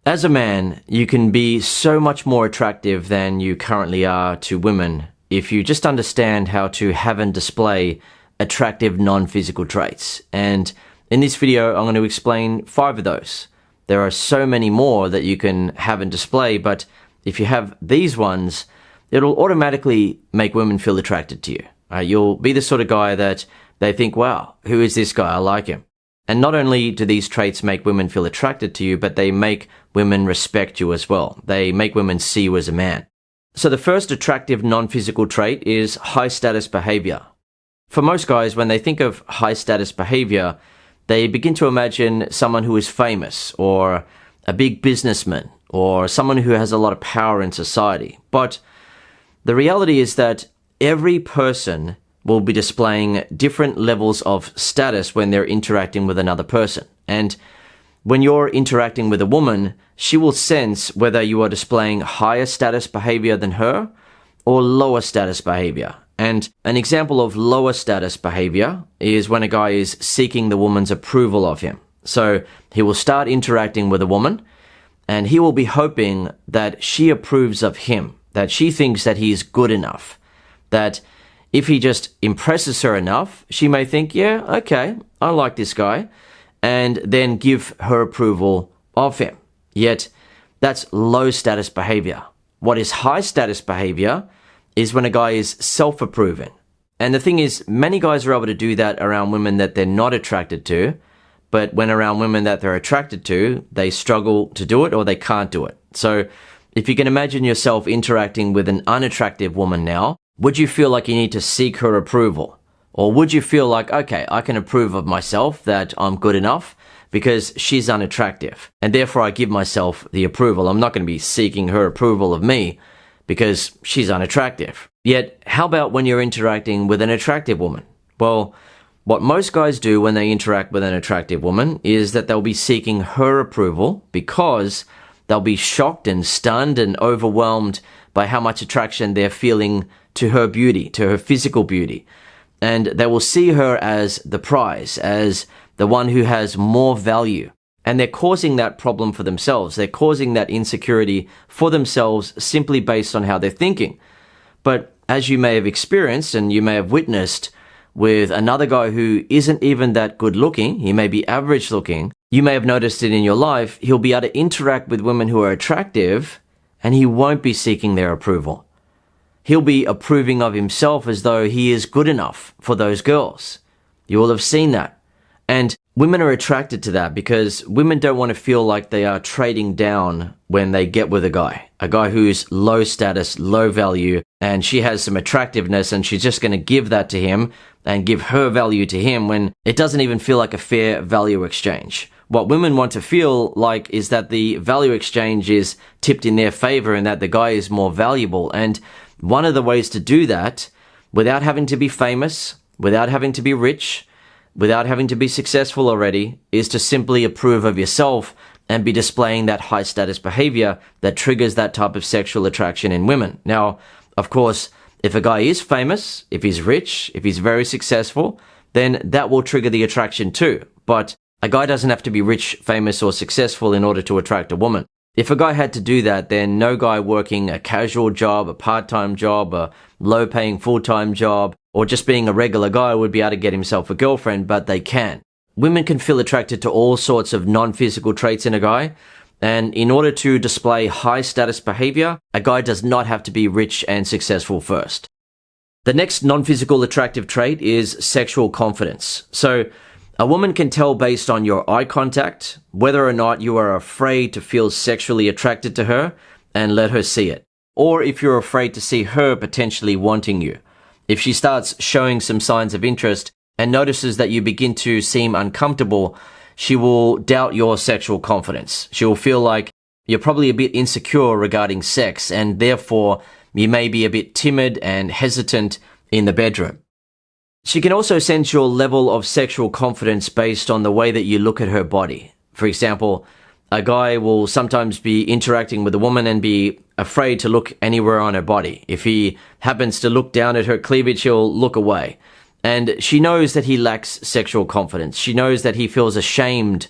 As a man, you can be so much more attractive than you currently are to women if you just understand how to have and display attractive non-physical traits. And in this video, I'm going to explain 5 of those. There are so many more that you can have and display, but if you have these ones, it'll automatically make women feel attracted to you. You'll be the sort of guy that they think, wow, who is this guy? I like him. And not only do these traits make women feel attracted to you, but they make women respect you as well. They make women see you as a man. So the first attractive non-physical trait is high status behavior. For most guys, when they think of high status behavior, they begin to imagine someone who is famous or a big businessman or someone who has a lot of power in society. But the reality is that every person will be displaying different levels of status when they're interacting with another person. And when you're interacting with a woman, she will sense whether you are displaying higher status behavior than her or lower status behavior. And an example of lower status behavior is when a guy is seeking the woman's approval of him. So he will start interacting with a woman and he will be hoping that she approves of him, that she thinks that he's good enough, that if he just impresses her enough, she may think, yeah, okay, I like this guy, and then give her approval of him. Yet, that's low status behavior. What is high status behavior is when a guy is self-approving. And the thing is, many guys are able to do that around women that they're not attracted to, but when around women that they're attracted to, they struggle to do it or they can't do it. So, if you can imagine yourself interacting with an unattractive woman now, would you feel like you need to seek her approval? Or would you feel like, okay, I can approve of myself, that I'm good enough because she's unattractive, and therefore I give myself the approval. I'm not going to be seeking her approval of me because she's unattractive. Yet, how about when you're interacting with an attractive woman? Well, what most guys do when they interact with an attractive woman is that they'll be seeking her approval because they'll be shocked and stunned and overwhelmed by how much attraction they're feeling to her beauty, to her physical beauty. And they will see her as the prize, as the one who has more value. And they're causing that problem for themselves. They're causing that insecurity for themselves simply based on how they're thinking. But as you may have experienced and you may have witnessed with another guy who isn't even that good looking, he may be average looking, you may have noticed it in your life, he'll be able to interact with women who are attractive and he won't be seeking their approval. He'll be approving of himself as though he is good enough for those girls. You will have seen that. And women are attracted to that because women don't want to feel like they are trading down when they get with a guy who's low status, low value, and she has some attractiveness and she's just going to give that to him and give her value to him when it doesn't even feel like a fair value exchange. What women want to feel like is that the value exchange is tipped in their favor and that the guy is more valuable. And one of the ways to do that, without having to be famous, without having to be rich, without having to be successful already, is to simply approve of yourself and be displaying that high status behavior that triggers that type of sexual attraction in women. Now, of course, if a guy is famous, if he's rich, if he's very successful, then that will trigger the attraction too. But a guy doesn't have to be rich, famous, or successful in order to attract a woman. If a guy had to do that, then no guy working a casual job, a part-time job, a low-paying full-time job, or just being a regular guy would be able to get himself a girlfriend, but they can. Women can feel attracted to all sorts of non-physical traits in a guy, and in order to display high-status behavior, a guy does not have to be rich and successful first. The next non-physical attractive trait is sexual confidence. So, a woman can tell based on your eye contact whether or not you are afraid to feel sexually attracted to her and let her see it. Or if you're afraid to see her potentially wanting you. If she starts showing some signs of interest and notices that you begin to seem uncomfortable, she will doubt your sexual confidence. She will feel like you're probably a bit insecure regarding sex and therefore you may be a bit timid and hesitant in the bedroom. She can also sense your level of sexual confidence based on the way that you look at her body. For example, a guy will sometimes be interacting with a woman and be afraid to look anywhere on her body. If he happens to look down at her cleavage, he'll look away. And she knows that he lacks sexual confidence. She knows that he feels ashamed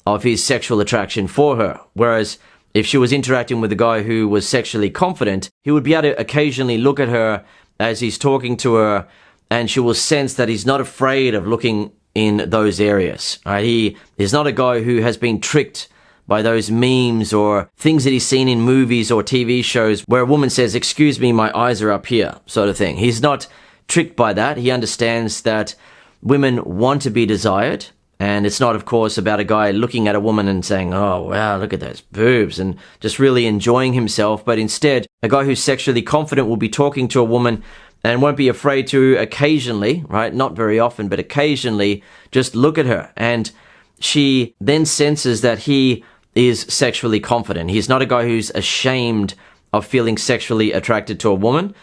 of his sexual attraction for her. Whereas if she was interacting with a guy who was sexually confident, he would be able to occasionally look at her as he's talking to her, and she will sense that he's not afraid of looking in those areas. Right? He is not a guy who has been tricked by those memes or things that he's seen in movies or TV shows where a woman says, "Excuse me, my eyes are up here," sort of thing. He's not tricked by that. He understands that women want to be desired. And it's not, of course, about a guy looking at a woman and saying, "Oh, wow, look at those boobs," and just really enjoying himself. But instead, a guy who's sexually confident will be talking to a woman and won't be afraid to occasionally, right? Not very often, but occasionally just look at her. And she then senses that he is sexually confident. He's not a guy who's ashamed of feeling sexually attracted to a woman.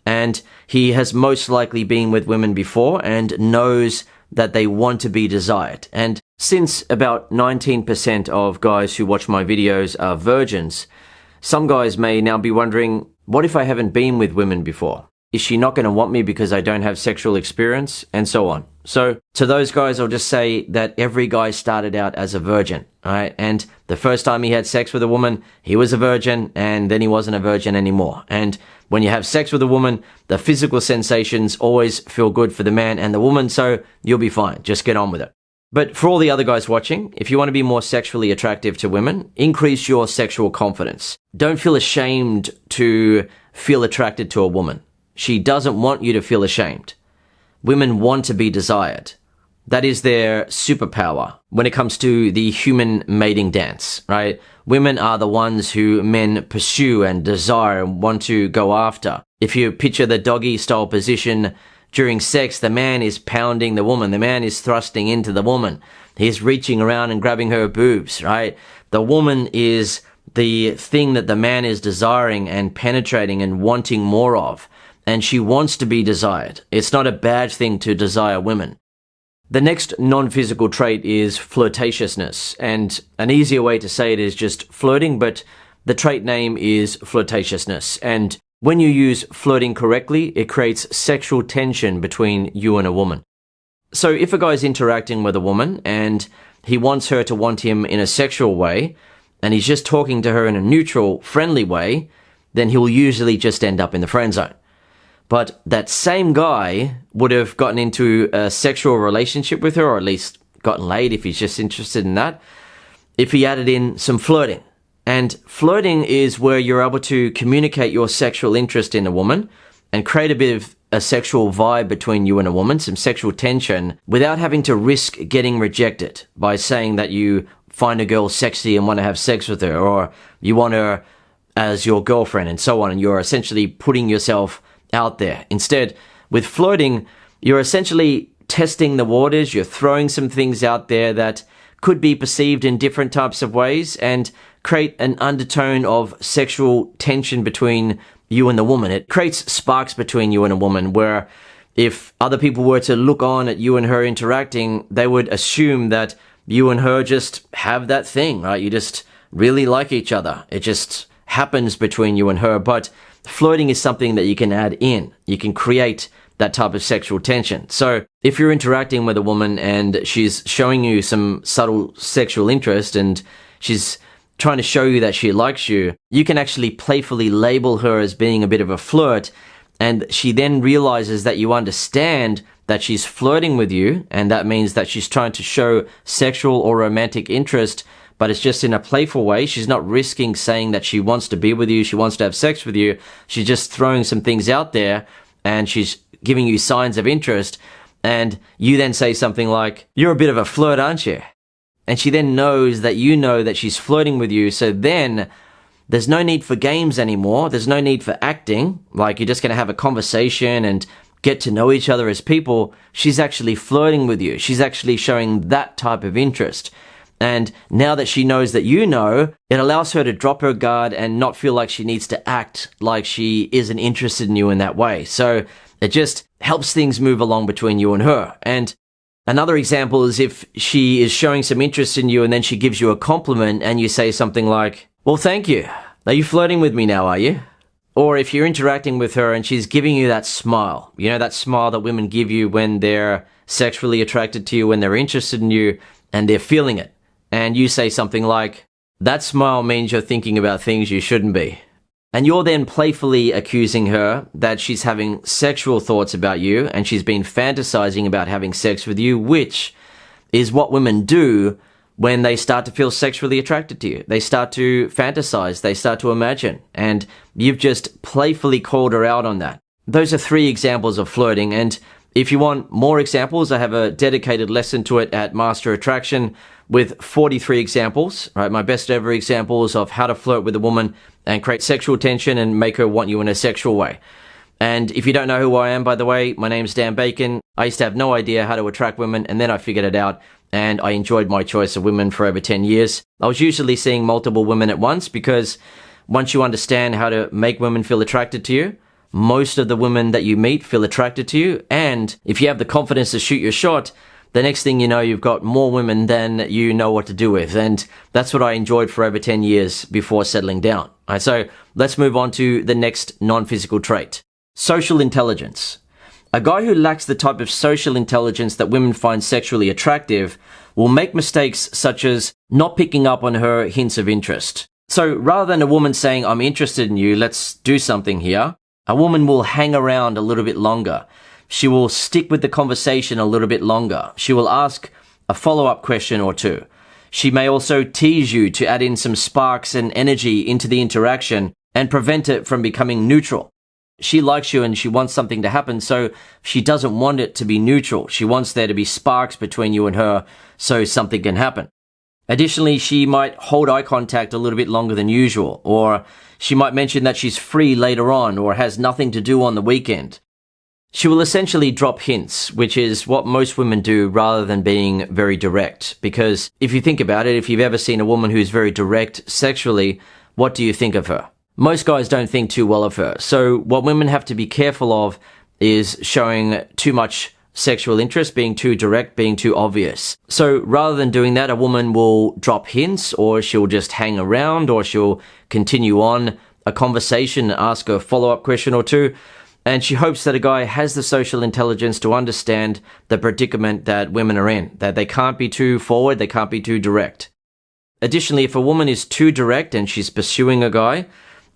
And he has most likely been with women before and knows that they want to be desired. And since about 19% of guys who watch my videos are virgins, some guys may now be wondering, what if I haven't been with women before? Is she not going to want me because I don't have sexual experience? And so on. So to those guys, I'll just say that every guy started out as a virgin, right? And the first time he had sex with a woman, he was a virgin, and then he wasn't a virgin anymore. And when you have sex with a woman, the physical sensations always feel good for the man and the woman, so you'll be fine. Just get on with it. But for all the other guys watching, if you want to be more sexually attractive to women, increase your sexual confidence. Don't feel ashamed to feel attracted to a woman. She doesn't want you to feel ashamed. Women want to be desired. That is their superpower when it comes to the human mating dance, right? Women are the ones who men pursue and desire and want to go after. If you picture the doggy style position during sex, the man is pounding the woman. The man is thrusting into the woman. He's reaching around and grabbing her boobs, right? The woman is the thing that the man is desiring and penetrating and wanting more of. And she wants to be desired. It's not a bad thing to desire women. The next non-physical trait is flirtatiousness, and an easier way to say it is just flirting, but the trait name is flirtatiousness. And when you use flirting correctly, it creates sexual tension between you and a woman. So if a guy's interacting with a woman and he wants her to want him in a sexual way, and he's just talking to her in a neutral, friendly way, then he'll usually just end up in the friend zone. But that same guy would have gotten into a sexual relationship with her, or at least gotten laid if he's just interested in that, if he added in some flirting. And flirting is where you're able to communicate your sexual interest in a woman and create a bit of a sexual vibe between you and a woman, some sexual tension, without having to risk getting rejected by saying that you find a girl sexy and want to have sex with her, or you want her as your girlfriend and so on, and you're essentially putting yourself out there. Instead, with flirting, you're essentially testing the waters. You're throwing some things out there that could be perceived in different types of ways and create an undertone of sexual tension between you and the woman. It creates sparks between you and a woman where if other people were to look on at you and her interacting, they would assume that you and her just have that thing, right? You just really like each other. It just happens between you and her. But flirting is something that you can add in. You can create that type of sexual tension. So if you're interacting with a woman and she's showing you some subtle sexual interest and she's trying to show you that she likes you, you can actually playfully label her as being a bit of a flirt, and she then realizes that you understand that she's flirting with you, and that means that she's trying to show sexual or romantic interest, but it's just in a playful way. She's not risking saying that she wants to be with you, she wants to have sex with you. She's just throwing some things out there, and she's giving you signs of interest, and you then say something like, "You're a bit of a flirt, aren't you?" And she then knows that you know that she's flirting with you, so then there's no need for games anymore. There's no need for acting, like you're just going to have a conversation and get to know each other as people. She's actually flirting with you. She's actually showing that type of interest. And now that she knows that you know, it allows her to drop her guard and not feel like she needs to act like she isn't interested in you in that way. So it just helps things move along between you and her. And another example is if she is showing some interest in you and then she gives you a compliment and you say something like, "Well, thank you. Are you flirting with me now, are you?" Or if you're interacting with her and she's giving you that smile, you know, that smile that women give you when they're sexually attracted to you, when they're interested in you and they're feeling it. And you say something like, That smile means you're thinking about things you shouldn't be. And you're then playfully accusing her that she's having sexual thoughts about you and she's been fantasizing about having sex with you, which is what women do when they start to feel sexually attracted to you. They start to fantasize, they start to imagine, and you've just playfully called her out on that. Those are 3 examples of flirting, and if you want more examples, I have a dedicated lesson to it at Master Attraction with 43 examples, right? My best ever examples of how to flirt with a woman and create sexual tension and make her want you in a sexual way. And if you don't know who I am, by the way, my name's Dan Bacon. I used to have no idea how to attract women, and then I figured it out, and I enjoyed my choice of women for over 10 years. I was usually seeing multiple women at once because once you understand how to make women feel attracted to you, most of the women that you meet feel attracted to you. And if you have the confidence to shoot your shot, the next thing you know, you've got more women than you know what to do with. And that's what I enjoyed for over 10 years before settling down. All right, so let's move on to the next non-physical trait. Social intelligence. A guy who lacks the type of social intelligence that women find sexually attractive will make mistakes such as not picking up on her hints of interest. So rather than a woman saying, "I'm interested in you, let's do something here," a woman will hang around a little bit longer. She will stick with the conversation a little bit longer. She will ask a follow-up question or 2. She may also tease you to add in some sparks and energy into the interaction and prevent it from becoming neutral. She likes you and she wants something to happen, so she doesn't want it to be neutral. She wants there to be sparks between you and her so something can happen. Additionally, she might hold eye contact a little bit longer than usual, or she might mention that she's free later on or has nothing to do on the weekend. She will essentially drop hints, which is what most women do rather than being very direct. Because if you think about it, if you've ever seen a woman who's very direct sexually, what do you think of her? Most guys don't think too well of her. So what women have to be careful of is showing too much sexual interest, being too direct, being too obvious. So rather than doing that, a woman will drop hints, or she'll just hang around, or she'll continue on a conversation, ask a follow-up question or 2. And she hopes that a guy has the social intelligence to understand the predicament that women are in, that they can't be too forward, they can't be too direct. Additionally, if a woman is too direct and she's pursuing a guy,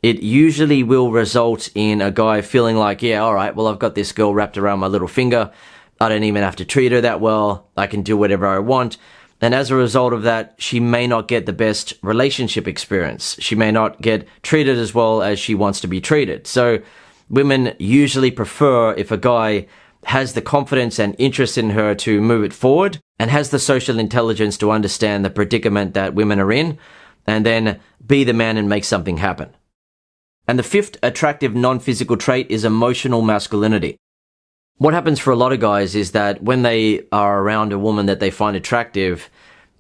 it usually will result in a guy feeling like, yeah, all right, well, I've got this girl wrapped around my little finger. I don't even have to treat her that well. I can do whatever I want. And as a result of that, she may not get the best relationship experience. She may not get treated as well as she wants to be treated. So women usually prefer if a guy has the confidence and interest in her to move it forward and has the social intelligence to understand the predicament that women are in and then be the man and make something happen. And the 5th attractive non-physical trait is emotional masculinity. What happens for a lot of guys is that when they are around a woman that they find attractive,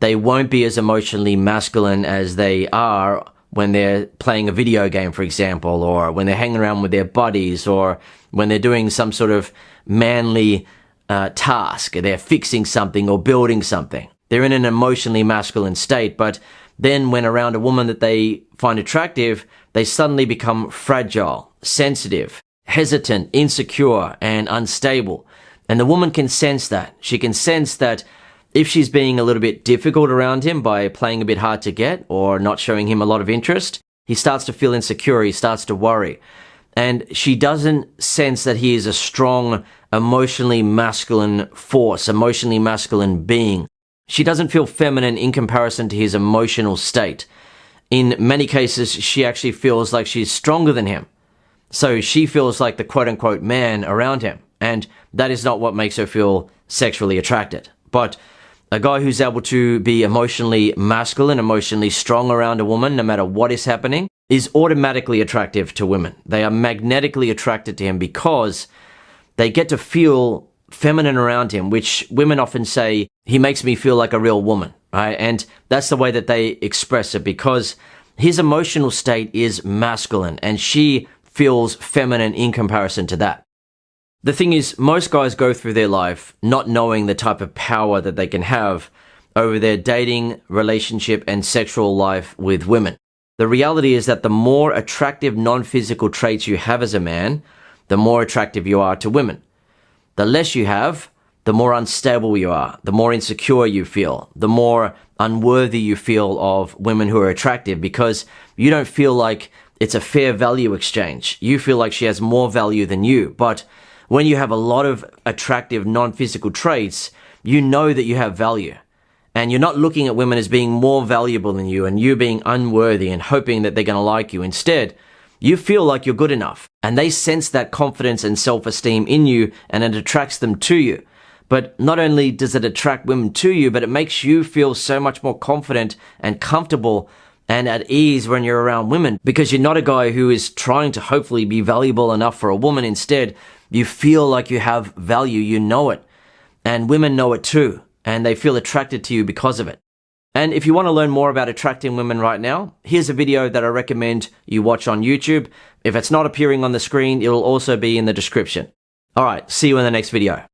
they won't be as emotionally masculine as they are when they're playing a video game, for example, or when they're hanging around with their buddies, or when they're doing some sort of manly task, they're fixing something or building something. They're in an emotionally masculine state, but then when around a woman that they find attractive, they suddenly become fragile, sensitive, hesitant, insecure, and unstable. And the woman can sense that. She can sense that if she's being a little bit difficult around him by playing a bit hard to get or not showing him a lot of interest, he starts to feel insecure, he starts to worry. And she doesn't sense that he is a strong, emotionally masculine force, emotionally masculine being. She doesn't feel feminine in comparison to his emotional state. In many cases, she actually feels like she's stronger than him. So she feels like the quote-unquote man around him. And that is not what makes her feel sexually attracted. But a guy who's able to be emotionally masculine, emotionally strong around a woman, no matter what is happening, is automatically attractive to women. They are magnetically attracted to him because they get to feel feminine around him, which women often say, he makes me feel like a real woman, right? And that's the way that they express it, because his emotional state is masculine and she feels feminine in comparison to that. The thing is, most guys go through their life not knowing the type of power that they can have over their dating, relationship, and sexual life with women. The reality is that the more attractive non-physical traits you have as a man, the more attractive you are to women. The less you have, the more unstable you are, the more insecure you feel, the more unworthy you feel of women who are attractive, because you don't feel like it's a fair value exchange. You feel like she has more value than you. But when you have a lot of attractive non-physical traits, you know that you have value. And you're not looking at women as being more valuable than you and you being unworthy and hoping that they're going to like you. Instead, you feel like you're good enough. And they sense that confidence and self-esteem in you, and it attracts them to you. But not only does it attract women to you, but it makes you feel so much more confident and comfortable and at ease when you're around women, because you're not a guy who is trying to hopefully be valuable enough for a woman. Instead, you feel like you have value, you know it, and women know it too, and they feel attracted to you because of it. And if you want to learn more about attracting women right now, here's a video that I recommend you watch on YouTube. If it's not appearing on the screen, it'll also be in the description. All right, see you in the next video.